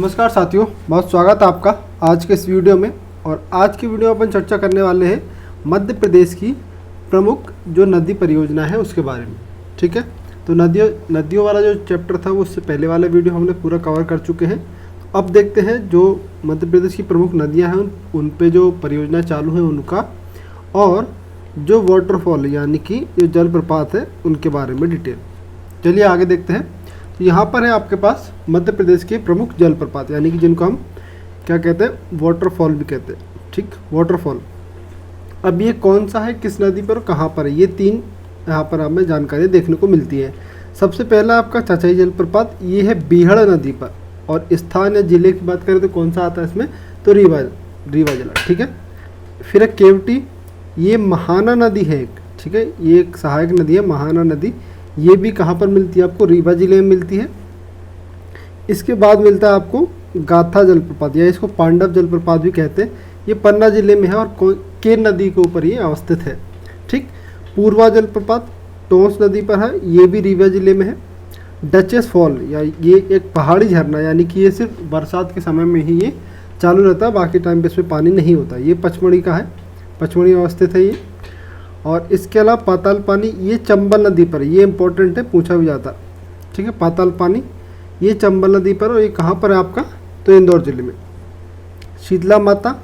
नमस्कार साथियों, बहुत स्वागत है आपका आज के इस वीडियो में। और आज की वीडियो में अपन चर्चा करने वाले हैं मध्य प्रदेश की प्रमुख जो नदी परियोजना है उसके बारे में। ठीक है, तो नदियों वाला जो चैप्टर था वो उससे पहले वाला वीडियो हमने पूरा कवर कर चुके हैं। तो अब देखते हैं जो मध्य प्रदेश की प्रमुख नदियाँ हैं उन पे जो परियोजना चालू है उनका, और जो वाटरफॉल यानी कि जो जलप्रपात है उनके बारे में डिटेल। चलिए आगे देखते हैं। तो यहाँ पर है आपके पास मध्य प्रदेश के प्रमुख जलप्रपात, यानी कि जिनको हम क्या कहते हैं, वाटरफॉल भी कहते हैं। ठीक, वाटरफॉल। अब ये कौन सा है, किस नदी पर, कहाँ पर है, ये तीन यहाँ पर हमें जानकारी देखने को मिलती है। सबसे पहला आपका चचाई जलप्रपात, ये है बीहड़ नदी पर, और स्थान या जिले की बात करें तो कौन सा आता है इसमें, तो रीवा जिला। ठीक है, फिर है केवटी, ये महाना नदी है एक। ठीक है, ये एक सहायक नदी है महाना नदी, ये भी कहाँ पर मिलती है आपको, रीवा जिले में मिलती है। इसके बाद मिलता है आपको गाथा जलप्रपात, या इसको पांडव जलप्रपात भी कहते हैं। ये पन्ना जिले में है और केन नदी के ऊपर ये अवस्थित है। ठीक, पूर्वा जलप्रपात टोंस नदी पर है, ये भी रीवा जिले में है। डचेस फॉल, या ये एक पहाड़ी झरना, यानी कि ये सिर्फ बरसात के समय में ही ये चालू रहता है, बाकी टाइम पे इसमें पानी नहीं होता। ये पचमढ़ी का है, पचमढ़ी में अवस्थित है ये। और इसके अलावा पाताल पानी, ये चंबल नदी पर, ये इंपॉर्टेंट है, पूछा भी जाता। ठीक है, पाताल पानी ये चंबल नदी पर, और ये कहाँ पर है आपका, तो इंदौर जिले में। शीतला माता,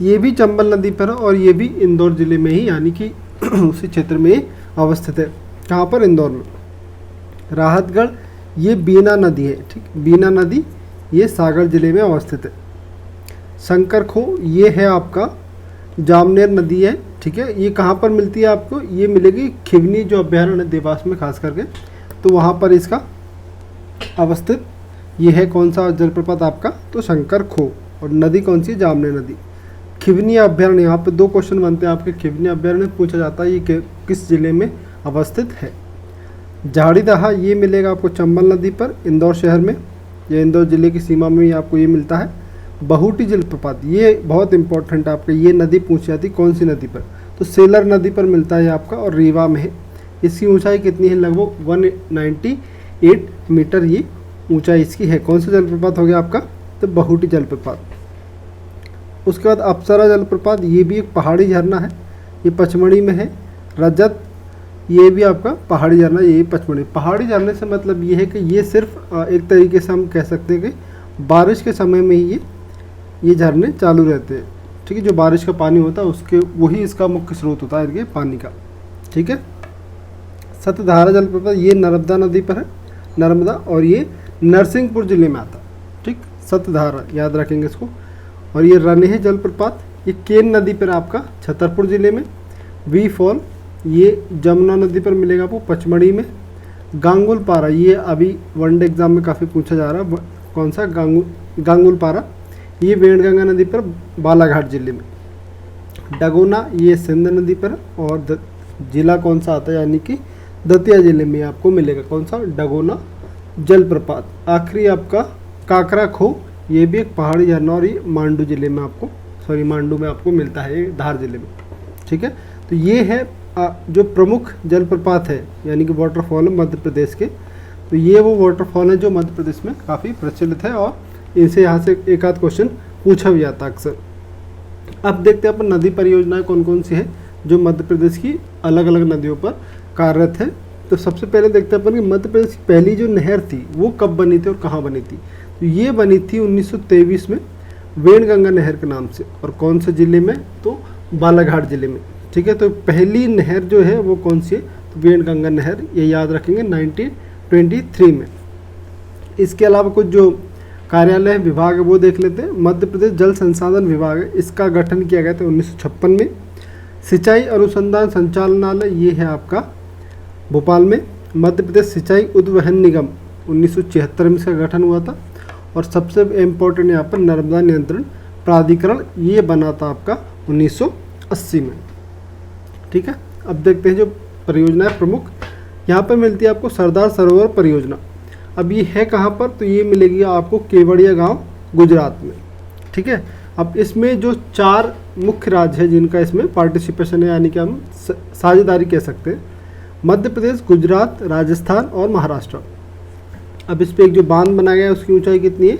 ये भी चंबल नदी पर है, और ये भी इंदौर जिले में ही, यानी कि उसी क्षेत्र में ही अवस्थित है। कहाँ पर, इंदौर में। राहतगढ़, ये बीना नदी है। ठीक, बीना नदी ये सागर जिले में अवस्थित है। शंकर खो, ये है आपका जामनेर नदी है। ठीक है, ये कहाँ पर मिलती है आपको, ये मिलेगी खिवनी जो अभ्यारण्य देवास में खास करके, तो वहाँ पर इसका अवस्थित ये है। कौन सा जलप्रपात आपका, तो शंकर खो। और नदी कौन सी, जामनेर नदी। खिवनी अभ्यारण्य, यहाँ पे दो क्वेश्चन बनते हैं आपके। खिवनी अभ्यारण्य पूछा जाता है ये किस जिले में अवस्थित है। झाड़ी दहा, ये मिलेगा आपको चंबल नदी पर, इंदौर शहर में, या इंदौर जिले की सीमा में ही आपको ये मिलता है। बहुटी जलप्रपात, ये बहुत इंपॉर्टेंट है आपका, ये नदी पूछी जाती कौन सी नदी पर, तो सेलर नदी पर मिलता है आपका, और रीवा में है। इसकी ऊंचाई कितनी है, लगभग 198 मीटर ये ऊंचाई इसकी है। कौन सा जलप्रपात हो गया आपका, तो बहुटी जलप्रपात। उसके बाद अप्सरा जलप्रपात, ये भी एक पहाड़ी झरना है, ये पचमढ़ी में है। रजत, ये भी आपका पहाड़ी झरना, ये पचमढ़ी। पहाड़ी झरने से मतलब ये है कि ये सिर्फ एक तरीके से हम कह सकते हैं कि बारिश के समय में ही ये झरने चालू रहते हैं। ठीक है, जो बारिश का पानी होता है उसके वही इसका मुख्य स्रोत होता है इनके पानी का। ठीक है, सतधारा जलप्रपात, ये नर्मदा नदी पर है, नर्मदा, और ये नरसिंहपुर जिले में आता है। ठीक, सतधारा याद रखेंगे इसको। और ये रनेह जलप्रपात, ये केन नदी पर आपका छतरपुर जिले में। वी फॉल, ये जमुना नदी पर मिलेगा आपको, पचमढ़ी में। गांगुलपारा, ये अभी वनडे एग्जाम में काफ़ी पूछा जा रहा है, कौन सा, गांगुलपारा, ये वेणगंगा नदी पर, बालाघाट जिले में। डगोना, ये सिंध नदी पर, और जिला कौन सा आता है, यानी कि दतिया जिले में आपको मिलेगा। कौन सा, डगोना जलप्रपात। आखिरी आपका काकरा खो, ये भी एक पहाड़ी झरना, और ये मांडू जिले में आपको, मांडू में आपको मिलता है, ये धार जिले में। ठीक है, तो ये है जो प्रमुख जलप्रपात है, यानी कि वाटरफॉल है मध्य प्रदेश के। तो ये वो वाटरफॉल है जो मध्य प्रदेश में काफ़ी प्रचलित है, और इनसे यहाँ से एक आध क्वेश्चन पूछा भी जाता है अक्सर। अब देखते हैं अपन नदी परियोजनाएं कौन कौन सी है जो मध्य प्रदेश की अलग अलग नदियों पर कार्यरत है। तो सबसे पहले देखते हैं अपन कि मध्य प्रदेश की पहली जो नहर थी वो कब बनी थी और कहाँ बनी थी। तो ये बनी थी 1923 में वेणगंगा नहर के नाम से, और कौन से ज़िले में, तो बालाघाट ज़िले में। ठीक है, तो पहली नहर जो है वो कौन सी है, तो वेणगंगा नहर, ये याद रखेंगे 1923 में। इसके अलावा कुछ जो कार्यालय विभाग है वो देख लेते हैं। मध्य प्रदेश जल संसाधन विभाग है, इसका गठन किया गया था 1956 में। सिंचाई अनुसंधान संचालनालय, ये है आपका भोपाल में। मध्य प्रदेश सिंचाई उद्वहन निगम 1976 में इसका गठन हुआ था। और सबसे इम्पोर्टेंट यहाँ पर नर्मदा नियंत्रण प्राधिकरण, ये बना था आपका 1980 में। ठीक है, अब देखते हैं जो परियोजना है प्रमुख। यहाँ पर मिलती है आपको सरदार सरोवर परियोजना। अब ये है कहाँ पर, तो ये मिलेगी आपको केवड़िया गांव, गुजरात में। ठीक है, अब इसमें जो 4 मुख्य राज्य है जिनका इसमें पार्टिसिपेशन है, यानी कि हम साझेदारी कह सकते हैं, मध्य प्रदेश, गुजरात, राजस्थान और महाराष्ट्र। अब इस पर एक जो बांध बनाया गया है उसकी ऊंचाई कितनी है,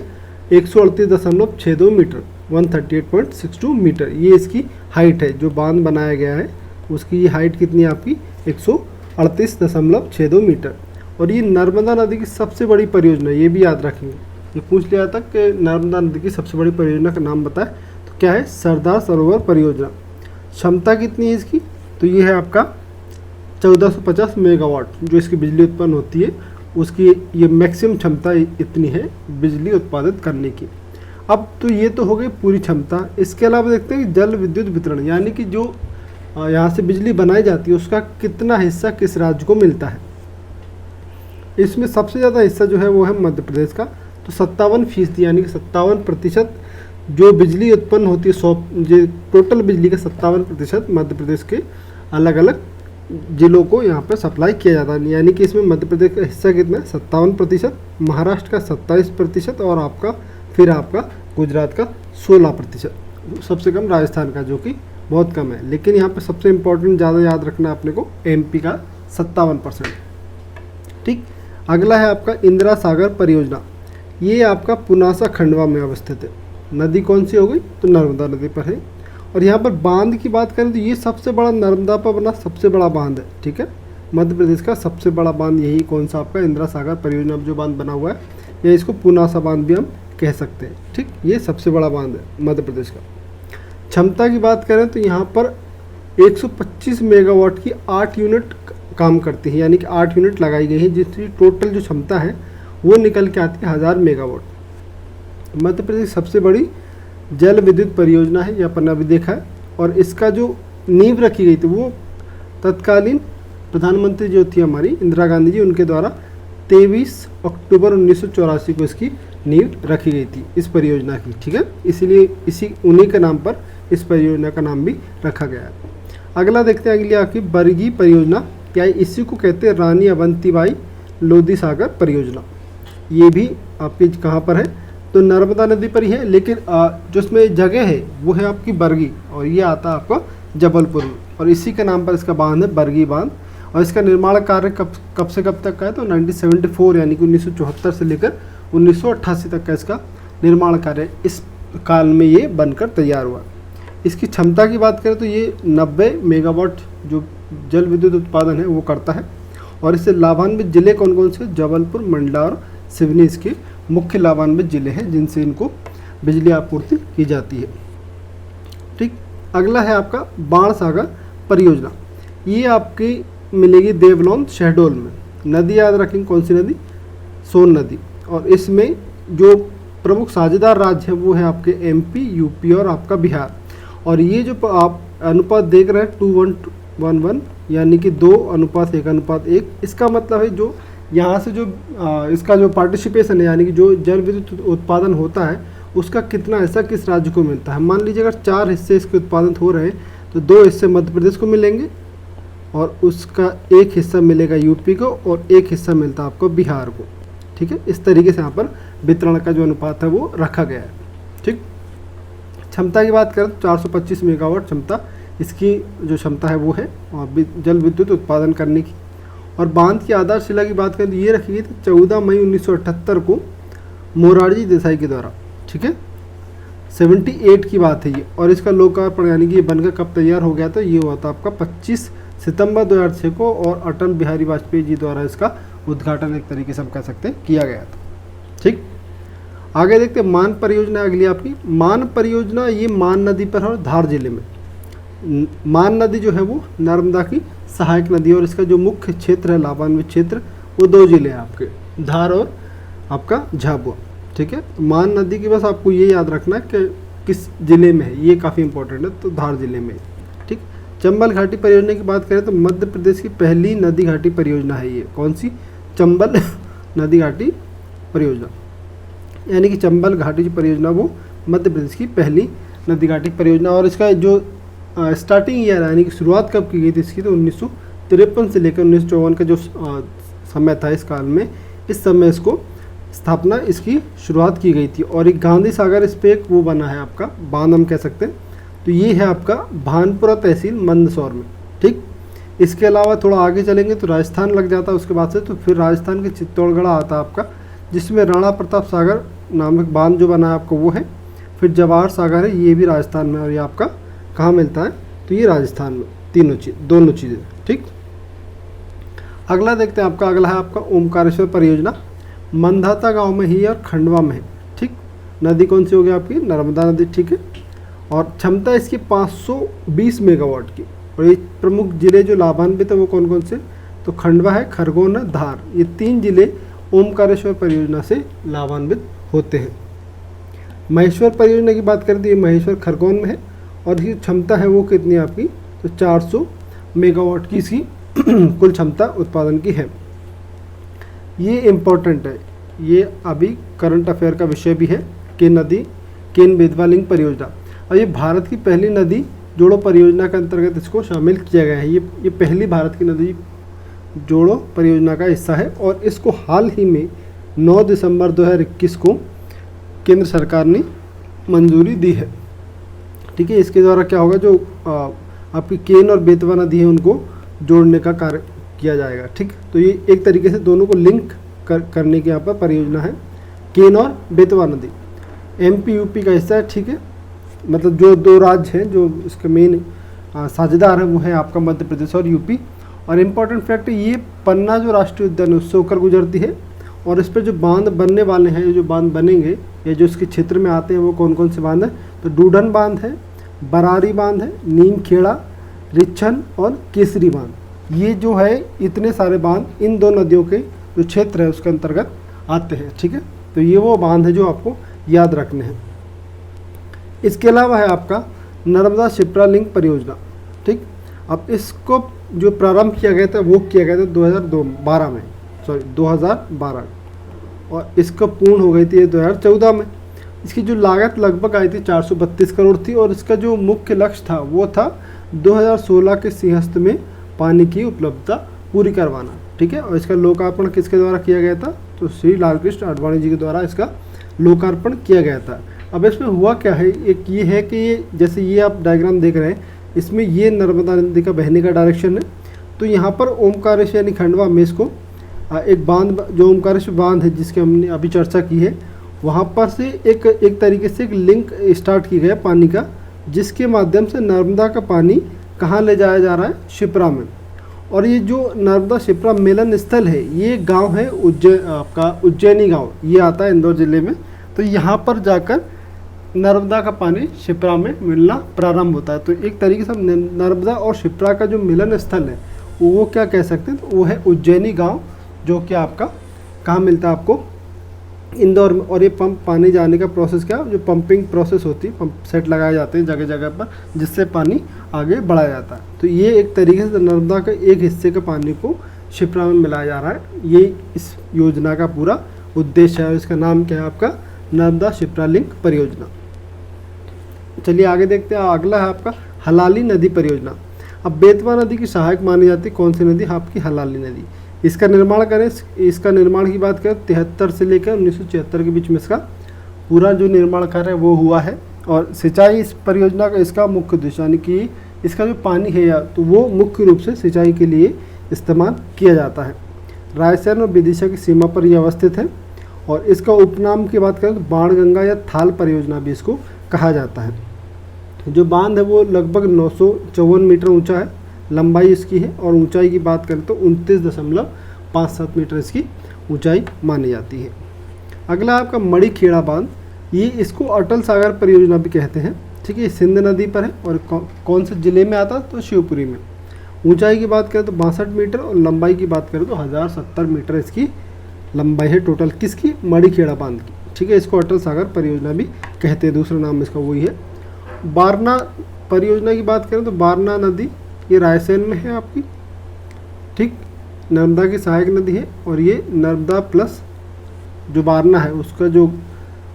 138.62 मीटर, 138.62 मीटर ये इसकी हाइट है। जो बांध बनाया गया है उसकी ये हाइट कितनी है आपकी 138.62 मीटर। और ये नर्मदा नदी की सबसे बड़ी परियोजना, ये भी याद रखेंगे, ये पूछ लिया था कि नर्मदा नदी की सबसे बड़ी परियोजना का नाम बताएं, तो क्या है, सरदार सरोवर परियोजना। क्षमता कितनी है इसकी, तो ये है आपका 1450 मेगावाट जो इसकी बिजली उत्पन्न होती है, उसकी ये मैक्सिमम क्षमता इतनी है बिजली उत्पादित करने की। अब तो ये तो हो गई पूरी क्षमता। इसके अलावा देखते हैं कि जल विद्युत वितरण, यानी कि जो यहाँ से बिजली बनाई जाती है उसका कितना हिस्सा किस राज्य को मिलता है। इसमें सबसे ज़्यादा हिस्सा जो है वो है मध्य प्रदेश का, तो 57% यानी कि 57% जो बिजली उत्पन्न होती है, 100 जो टोटल बिजली का 57% मध्य प्रदेश के अलग अलग जिलों को यहाँ पर सप्लाई किया जाता है। यानी कि इसमें मध्य प्रदेश का हिस्सा कितना है 57%, महाराष्ट्र का 27% और आपका गुजरात का 16%, सबसे कम राजस्थान का जो कि बहुत कम है। लेकिन यहाँ पे सबसे इम्पोर्टेंट ज़्यादा याद रखना अपने को एमपी का 57%। ठीक, अगला है आपका इंदिरा सागर परियोजना। ये आपका पुनासा खंडवा में अवस्थित है। नदी कौन सी हो गई, तो नर्मदा नदी पर है। और यहाँ पर बांध की बात करें तो ये सबसे बड़ा नर्मदा पर बना सबसे बड़ा बांध है। ठीक है, मध्य प्रदेश का सबसे बड़ा बांध यही कौन सा आपका इंदिरा सागर परियोजना जो बांध बना हुआ है, या इसको पुनासा बांध भी हम कह सकते हैं। ठीक, ये सबसे बड़ा बांध है मध्य प्रदेश का। क्षमता की बात करें तो यहाँ पर 125 मेगावाट की 8 यूनिट काम करती है, यानी कि 8 यूनिट लगाई गई है, जिसकी टोटल जो क्षमता है वो निकल के आती है 1000 मेगावाट। मध्य प्रदेश की सबसे बड़ी जल विद्युत परियोजना है, यह अपन अभी देखा है। और इसका जो नींव रखी गई थी वो तत्कालीन प्रधानमंत्री जो थी हमारी इंदिरा गांधी जी, उनके द्वारा 23 अक्टूबर 1984 को इसकी नींव रखी गई थी इस परियोजना की। ठीक है, इसीलिए उन्हीं के नाम पर इस परियोजना का नाम भी रखा गया है। अगला देखते हैं, अगली आपकी बरगी परियोजना, या इसी को कहते हैं रानी अवंतीबाई लोधी सागर परियोजना। ये भी आपकी कहाँ पर है, तो नर्मदा नदी पर ही है, लेकिन जो इसमें जगह है वो है आपकी बरगी, और ये आता है आपका जबलपुर में, और इसी के नाम पर इसका बांध है बरगी बांध। और इसका निर्माण कार्य कब से कब तक का है, तो 1974 यानी कि 1974 से लेकर 1988 तक का इसका निर्माण कार्य इस काल में ये बनकर तैयार हुआ। इसकी क्षमता की बात करें तो ये 90 मेगावाट जो जल विद्युत उत्पादन है वो करता है। और इससे लाभान्वित जिले कौन कौन से, जबलपुर, मंडला और सिवनी इसके मुख्य लाभान्वित जिले हैं जिनसे इनको बिजली आपूर्ति की जाती है। ठीक, अगला है आपका बाणसागर परियोजना। ये आपकी मिलेगी देवलोन शहडोल में। नदी याद रखेंगे कौन सी नदी, सोन नदी। और इसमें जो प्रमुख साझेदार राज्य है वो है आपके एमपी, यूपी और आपका बिहार। और ये जो आप अनुपात देख रहे हैं 2:1:1 यानी कि 2:1:1, इसका मतलब है जो यहाँ से जो इसका जो पार्टिसिपेशन है, यानी कि जो जल विद्युत उत्पादन होता है उसका कितना हिस्सा किस राज्य को मिलता है। मान लीजिए अगर 4 हिस्से इसके उत्पादन हो रहे हैं तो 2 हिस्से मध्य प्रदेश को मिलेंगे, और उसका 1 हिस्सा मिलेगा यूपी को, और 1 हिस्सा मिलता है आपको बिहार को। ठीक है, इस तरीके से यहाँ पर वितरण का जो अनुपात है वो रखा गया है। ठीक, क्षमता की बात करें तो 425 मेगावाट क्षमता इसकी जो क्षमता है वो है, और जल विद्युत उत्पादन करने की। और बांध की आधारशिला की बात करें तो ये रखी गई थी 14 मई 1978 को मोरारजी देसाई के द्वारा। ठीक है, 78 की बात है ये। और इसका लोकार्पण यानी कि ये बनकर कब तैयार हो गया था, ये हुआ था आपका 25 सितंबर 2006 को, और अटल बिहारी वाजपेयी जी द्वारा इसका उद्घाटन एक तरीके से हम कह सकते हैं किया गया था। ठीक, आगे देखते हैं मान परियोजना। अगली आपकी मान परियोजना, ये मान नदी पर है और धार जिले में। मान नदी जो है वो नर्मदा की सहायक नदी है, और इसका जो मुख्य क्षेत्र है लाभान्वित क्षेत्र वो 2 जिले हैं आपके, धार और आपका झाबुआ। ठीक है, मान नदी की बस आपको ये याद रखना है कि किस जिले में है, ये काफ़ी इंपॉर्टेंट है, तो धार जिले में। ठीक, चंबल घाटी परियोजना की बात करें तो मध्य प्रदेश की पहली नदी घाटी परियोजना है ये। कौन सी, चंबल नदी घाटी परियोजना, यानी कि चंबल घाटी परियोजना वो मध्य प्रदेश की पहली नदी घाटी परियोजना। और इसका जो स्टार्टिंग ईयर यानी कि शुरुआत कब की गई थी इसकी, तो 1953 से लेकर 1954 का जो समय था इस काल में, इस समय इसको स्थापना इसकी शुरुआत की गई थी। और एक गांधी सागर इस पर एक वो बना है आपका बांध हम कह सकते हैं, तो ये है आपका भानपुरा तहसील मंदसौर में। ठीक, इसके अलावा थोड़ा आगे चलेंगे तो राजस्थान लग जाता है उसके बाद से, तो फिर राजस्थान के चित्तौड़गढ़ आता है आपका, जिसमें राणा प्रताप सागर नामक बांध जो बना है आपको वो है। फिर जवाहर सागर है, ये भी राजस्थान में, और ये आपका कहाँ मिलता है, तो ये राजस्थान में, दोनों चीज़ें। ठीक, अगला देखते हैं आपका, अगला है आपका ओमकारेश्वर परियोजना, मंधाता गांव में ही और खंडवा में है। ठीक, नदी कौन सी होगी आपकी, नर्मदा नदी। ठीक है, और क्षमता इसकी 520 मेगावाट की। और ये प्रमुख जिले जो लाभान्वित है वो कौन कौन से, तो खंडवा है, खरगोन है, धार, ये 3 जिले ओमकारेश्वर परियोजना से लाभान्वित होते हैं। महेश्वर परियोजना की बात करें तो ये महेश्वर खरगोन में है, और इसकी क्षमता है वो कितनी आपकी, तो 400 मेगावाट की इसकी कुल क्षमता उत्पादन की है। ये इम्पोर्टेंट है, ये अभी करंट अफेयर का विषय भी है। केन बेतवा लिंक परियोजना, और ये भारत की पहली नदी जोड़ो परियोजना के अंतर्गत इसको शामिल किया गया है। ये पहली भारत की नदी जोड़ो परियोजना का हिस्सा है, और इसको हाल ही में 9 दिसंबर 2021 को केंद्र सरकार ने मंजूरी दी है। ठीक है, इसके द्वारा क्या होगा, जो आपकी केन और बेतवा नदी है उनको जोड़ने का कार्य किया जाएगा। ठीक, तो ये एक तरीके से दोनों को लिंक करने की यहाँ पर परियोजना है, केन और बेतवा नदी। MP UP का हिस्सा है। ठीक है, मतलब जो 2 राज्य हैं जो इसके मेन साझेदार हैं वो है आपका मध्य प्रदेश और यूपी। और इम्पॉर्टेंट फैक्ट, ये पन्ना जो राष्ट्रीय उद्यान है उससे होकर गुजरती है, और इस पर जो बांध बनने वाले हैं, जो बांध बनेंगे या जो इसके क्षेत्र में आते हैं वो कौन कौन से बांध हैं, तो डूडन बांध है, बरारी बांध है, नीमखेड़ा, रिच्छन और केसरी बांध। ये जो है इतने सारे बांध इन 2 नदियों के जो क्षेत्र है उसके अंतर्गत आते हैं। ठीक है, तो ये वो बांध है जो आपको याद रखने हैं। इसके अलावा है आपका नर्मदा शिप्रा लिंक परियोजना। ठीक, अब इसको जो प्रारंभ किया गया था वो किया गया था 2012 में, 2012, और इसका पूर्ण हो गई थी ये 2014 में। इसकी जो लागत लगभग आई थी 432 करोड़ थी, और इसका जो मुख्य लक्ष्य था वो था 2016 के सिंहस्थ में पानी की उपलब्धता पूरी करवाना। ठीक है, और इसका लोकार्पण किसके द्वारा किया गया था, तो श्री लालकृष्ण आडवाणी जी के द्वारा इसका लोकार्पण किया गया था। अब इसमें हुआ क्या है, एक ये है कि ये जैसे ये आप डायग्राम देख रहे हैं, इसमें ये नर्मदा नदी का बहने का डायरेक्शन है। तो यहाँ पर ओमकारेश्वर यानी खंडवा में इसको एक बांध, जो ओमकारेश्वर बांध है जिसकी हमने अभी चर्चा की है, वहाँ पर से एक तरीके से एक लिंक स्टार्ट की गया पानी का, जिसके माध्यम से नर्मदा का पानी कहाँ ले जाया जा रहा है, शिप्रा में। और ये जो नर्मदा शिप्रा मिलन स्थल है, ये गांव है आपका उज्जैनी गांव, ये आता है इंदौर जिले में। तो यहाँ पर जाकर नर्मदा का पानी शिप्रा में मिलना प्रारंभ होता है। तो एक तरीके से नर्मदा और शिप्रा का जो मिलन स्थल है वो क्या कह सकते हैं, तो वो है उज्जैनी गांव, जो कि आपका कहाँ मिलता है, आपको इंदौर में। और ये पंप पानी जाने का प्रोसेस क्या, जो पंपिंग प्रोसेस होती है, पंप सेट लगाए जाते हैं जगह जगह पर, जिससे पानी आगे बढ़ाया जाता है। तो ये एक तरीके से नर्मदा के एक हिस्से के पानी को शिप्रा में मिलाया जा रहा है। ये इस योजना का पूरा उद्देश्य है। इसका नाम क्या है आपका, नर्मदा शिप्रा लिंक परियोजना। चलिए आगे देखते हैं। अगला है आपका हलाली नदी परियोजना। अब बेतवा नदी की सहायक मानी जाती है कौन सी नदी, आपकी हलाली नदी। इसका निर्माण करें, इसका निर्माण की बात करें 73 से लेकर 1976 के बीच में इसका पूरा जो निर्माण कार्य है वो हुआ है। और सिंचाई इस परियोजना का इसका मुख्य उद्देश्य, यानी कि इसका जो पानी है या तो वो मुख्य रूप से सिंचाई के लिए इस्तेमाल किया जाता है। रायसेन और विदिशा की सीमा पर यह अवस्थित है। और इसका उपनाम की बात करें तो बाणगंगा या थाल परियोजना भी इसको कहा जाता है। जो बांध है वो लगभग 954 मीटर ऊंचा है, लंबाई इसकी है। और ऊंचाई की बात करें तो 29.57 मीटर इसकी ऊंचाई मानी जाती है। अगला आपका मणिखेड़ा बांध, ये इसको अटल सागर परियोजना भी कहते हैं। ठीक है, सिंध नदी पर है और कौन से ज़िले में आता है, तो शिवपुरी में। ऊंचाई की बात करें तो 62 मीटर और लंबाई की बात करें तो 1070 मीटर इसकी लंबाई है टोटल, किसकी, मणिखेड़ा बांध की। ठीक है, इसको अटल सागर परियोजना भी कहते हैं, दूसरा नाम इसका वही है। बारना परियोजना की बात करें तो बारना नदी ये रायसेन में है आपकी। ठीक, नर्मदा की सहायक नदी है। और ये नर्मदा प्लस जो बारना है उसका जो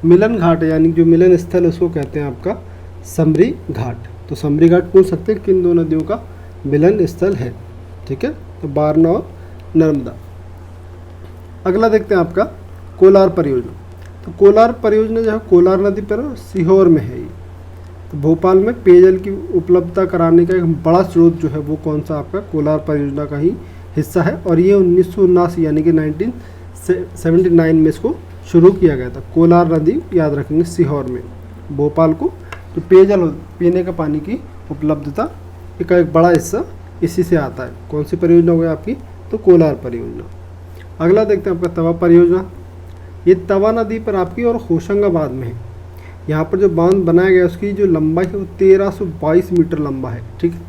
मिलन घाट है, यानी जो मिलन स्थल है उसको कहते हैं आपका समरी घाट। तो समरी घाट पूछ सकते हैं किन दो नदियों का मिलन स्थल है। ठीक है, तो बारना और नर्मदा। अगला देखते हैं आपका कोलार परियोजना। तो कोलार परियोजना जो है कोलार नदी पर सीहोर में है। ये तो भोपाल में पेयजल की उपलब्धता कराने का एक बड़ा स्रोत जो है वो कौन सा, आपका कोलार परियोजना का ही हिस्सा है। और ये 1979 यानी कि 1979 में इसको शुरू किया गया था। कोलार नदी याद रखेंगे सीहोर में। भोपाल को जो पेयजल पीने का पानी की उपलब्धता का एक बड़ा हिस्सा इसी से आता है। कौन सी परियोजना हो गई आपकी? तो कोलार परियोजना। अगला देखते हैं आपका तवा परियोजना। ये तवा नदी पर आपकी और होशंगाबाद में है। यहाँ पर जो बांध बनाया गया उसकी जो लंबाई है वो 1322 मीटर लंबा है। ठीक है,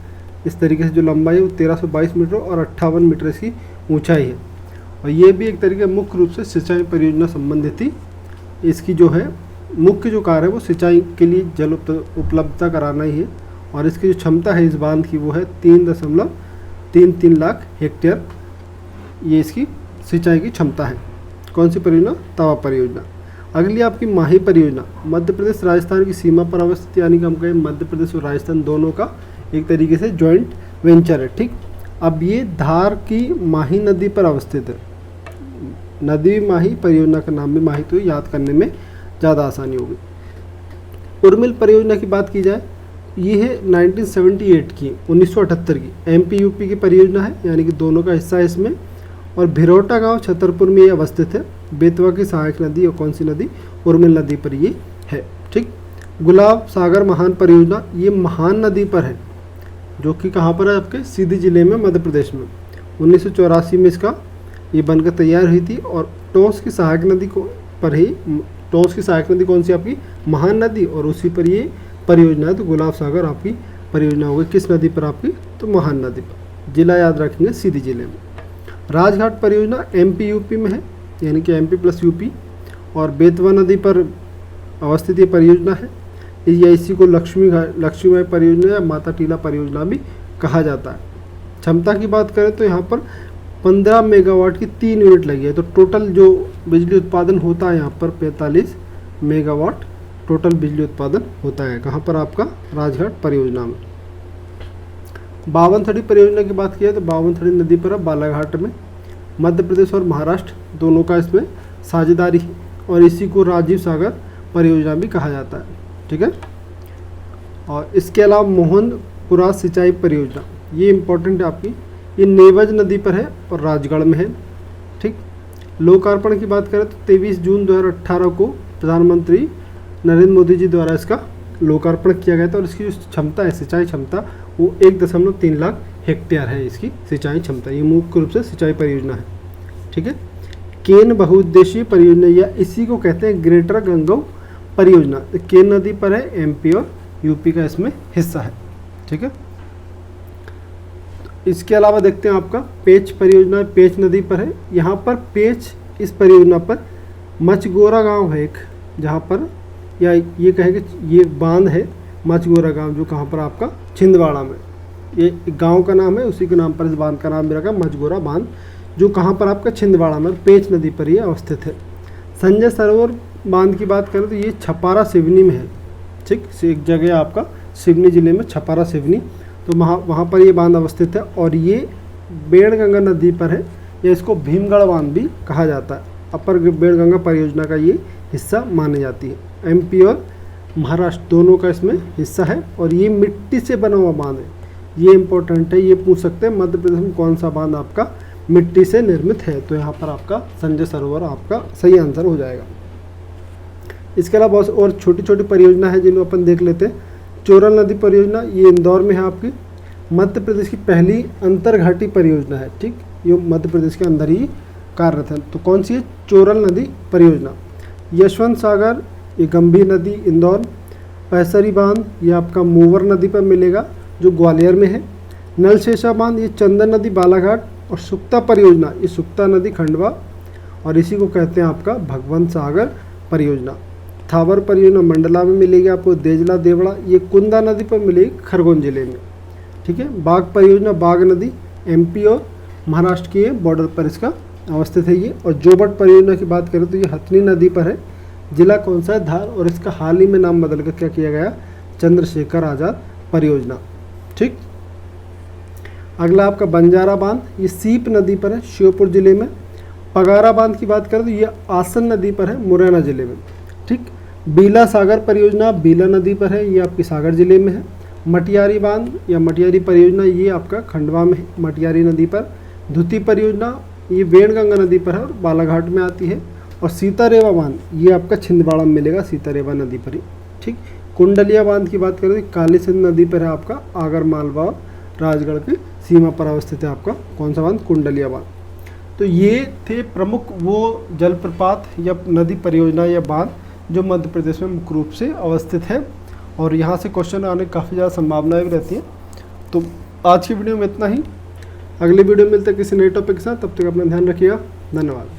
इस तरीके से जो लंबाई है वो 1322 मीटर और 58 मीटर इसकी ऊंचाई है। और ये भी एक तरीके मुख्य रूप से सिंचाई परियोजना संबंधित थी। इसकी जो है मुख्य जो कार्य है वो सिंचाई के लिए जल उपलब्धता कराना ही है। और इसकी जो क्षमता है इस बांध की वो है 3.33 लाख हेक्टेयर। ये इसकी सिंचाई की क्षमता है। कौन सी परियोजना? तवा परियोजना। अगली आपकी माही परियोजना। मध्य प्रदेश राजस्थान की सीमा पर अवस्थित, यानी कि हम कहें मध्य प्रदेश और राजस्थान दोनों का एक तरीके से जॉइंट वेंचर है। ठीक, अब ये धार की माही नदी पर अवस्थित है। नदी माही परियोजना का नाम भी माही, तो याद करने में ज़्यादा आसानी होगी। उर्मिल परियोजना की बात की जाए, ये है 1978 की, 1978 की एमपी यूपी की परियोजना है, यानी कि दोनों का हिस्सा है इसमें। और भिरोटा गांव छतरपुर में ये अवस्थित है। बेतवा की सहायक नदी और कौन सी नदी? उर्मिल नदी पर ये है। ठीक, गुलाब सागर महान परियोजना, ये महान नदी पर है, जो कि कहाँ पर है? आपके सीधी जिले में, मध्य प्रदेश में। 1984 में इसका ये बनकर तैयार हुई थी। और टोंस की सहायक नदी को पर ही, टोंस की सहायक नदी कौन सी? आपकी महान नदी, और उसी पर ये परियोजना है। तो गुलाब सागर आपकी परियोजना होगी किस नदी पर? आपकी तो महान नदी पर। जिला याद रखेंगे सीधी जिले में। राजघाट परियोजना एमपी यूपी में है, यानी कि एमपी प्लस यूपी। और बेतवा नदी पर अवस्थित ये परियोजना है। या इसी को लक्ष्मीबाई परियोजना या माता टीला परियोजना भी कहा जाता है। क्षमता की बात करें तो यहाँ पर 15 मेगावाट की 3 यूनिट लगी है। तो टोटल जो बिजली उत्पादन होता है यहाँ पर 45 मेगावाट टोटल बिजली उत्पादन होता है। कहाँ पर? आपका राजघाट परियोजना में। बावनथड़ी परियोजना की बात की है तो बावनथड़ी नदी पर बालाघाट में, मध्य प्रदेश और महाराष्ट्र दोनों का इसमें साझेदारी है। और इसी को राजीव सागर परियोजना भी कहा जाता है। ठीक है, और इसके अलावा मोहनपुरा सिंचाई परियोजना, ये इम्पोर्टेंट है आपकी। ये नेवज नदी पर है और राजगढ़ में है। ठीक, लोकार्पण की बात करें तो 23 जून 2018 को प्रधानमंत्री नरेंद्र मोदी जी द्वारा इसका लोकार्पण किया गया था। और इसकी जो क्षमता है, सिंचाई क्षमता, वो 1.3 लाख हेक्टेयर है इसकी सिंचाई क्षमता। ये मुख्य रूप से सिंचाई परियोजना है। ठीक है, केन बहुउद्देशीय परियोजना, या इसी को कहते हैं ग्रेटर गंगो परियोजना। केन नदी पर है, एमपी और यूपी का इसमें हिस्सा है। ठीक है, इसके अलावा देखते हैं आपका पेच परियोजना, पेच नदी पर है। यहाँ पर पेच, इस परियोजना पर मचगोरा गांव है एक, जहाँ पर, या ये कहें कि ये बांध है मचगोरा गांव, जो कहाँ पर? आपका छिंदवाड़ा में। ये गांव का नाम है, उसी के नाम पर इस बांध का नाम भी रखा मचगोरा बांध, जो कहाँ पर? आपका छिंदवाड़ा में, पेच नदी पर ही अवस्थित है। संजय सरोवर बांध की बात करें तो ये छपारा सिवनी में है। ठीक, एक जगह आपका सिवनी जिले में छपारा सिवनी, तो वहाँ पर ये बांध अवस्थित है। और ये बेड़गंगा नदी पर है, या इसको भीमगढ़ बांध भी कहा जाता है। अपर बेड़गंगा परियोजना का ये हिस्सा मानी जाती है। एमपी और महाराष्ट्र दोनों का इसमें हिस्सा है। और ये मिट्टी से बना हुआ बांध है, ये इंपॉर्टेंट है। ये पूछ सकते हैं मध्य प्रदेश में कौन सा बांध आपका मिट्टी से निर्मित है? तो यहाँ पर आपका संजय सरोवर आपका सही आंसर हो जाएगा। इसके अलावा बहुत और छोटी छोटी परियोजना है जिन्हें अपन देख लेते हैं। चोरल नदी परियोजना, ये इंदौर में है आपकी। मध्य प्रदेश की पहली अंतरघाटी परियोजना है। ठीक, ये मध्य प्रदेश के अंदर ही कार्यरत है। तो कौन सी है? चोरल नदी परियोजना। यशवंत सागर, ये गंभीर नदी इंदौर। पैसरी बांध, ये आपका मूवर नदी पर मिलेगा, जो ग्वालियर में है। नलशेषा बांध, ये चंदन नदी बालाघाट। और सुक्ता परियोजना, ये सुक्ता नदी खंडवा, और इसी को कहते हैं आपका भगवंत सागर परियोजना। थावर परियोजना मंडला में मिलेगी आपको, देजला देवड़ा, ये कुंदा नदी पर मिलेगी खरगोन जिले में। ठीक है, बाघ परियोजना बाघ नदी, एमपी और महाराष्ट्र की बॉर्डर पर इसका अवस्थित है ये। और जोबट परियोजना की बात करें तो ये हथनी नदी पर है, जिला कौन सा है? धार। और इसका हाल ही में नाम बदलकर क्या किया गया? चंद्रशेखर आज़ाद परियोजना। ठीक, अगला आपका बंजारा बांध, ये सीप नदी पर है, श्योपुर जिले में। पगारा बांध की बात करें तो ये आसन नदी पर है, मुरैना जिले में। ठीक, बीला सागर परियोजना बीला नदी पर है, ये आपके सागर जिले में है। मटियारी बांध या मटियारी परियोजना, ये आपका खंडवा में है, मटियारी नदी पर। धुती परियोजना, ये वेणगंगा नदी पर है और बालाघाट में आती है। और सीतारेवा बांध ये आपका छिंदवाड़ा में मिलेगा, सीतारेवा नदी पर ही। ठीक, कुंडलिया बांध की बात करें तो काली सिंध नदी पर है आपका, आगर मालवा और राजगढ़ की सीमा पर अवस्थित है आपका कौन सा बांध, कुंडलिया बांध। तो ये थे प्रमुख वो जलप्रपात या नदी परियोजना या बांध जो मध्य प्रदेश में मुख्य रूप से अवस्थित है, और यहाँ से क्वेश्चन आने की काफ़ी ज़्यादा संभावनाएं भी रहती हैं। तो आज की वीडियो में इतना ही, अगली वीडियो में मिलते हैं किसी नए टॉपिक के साथ, तब तक अपना ध्यान रखिएगा, धन्यवाद।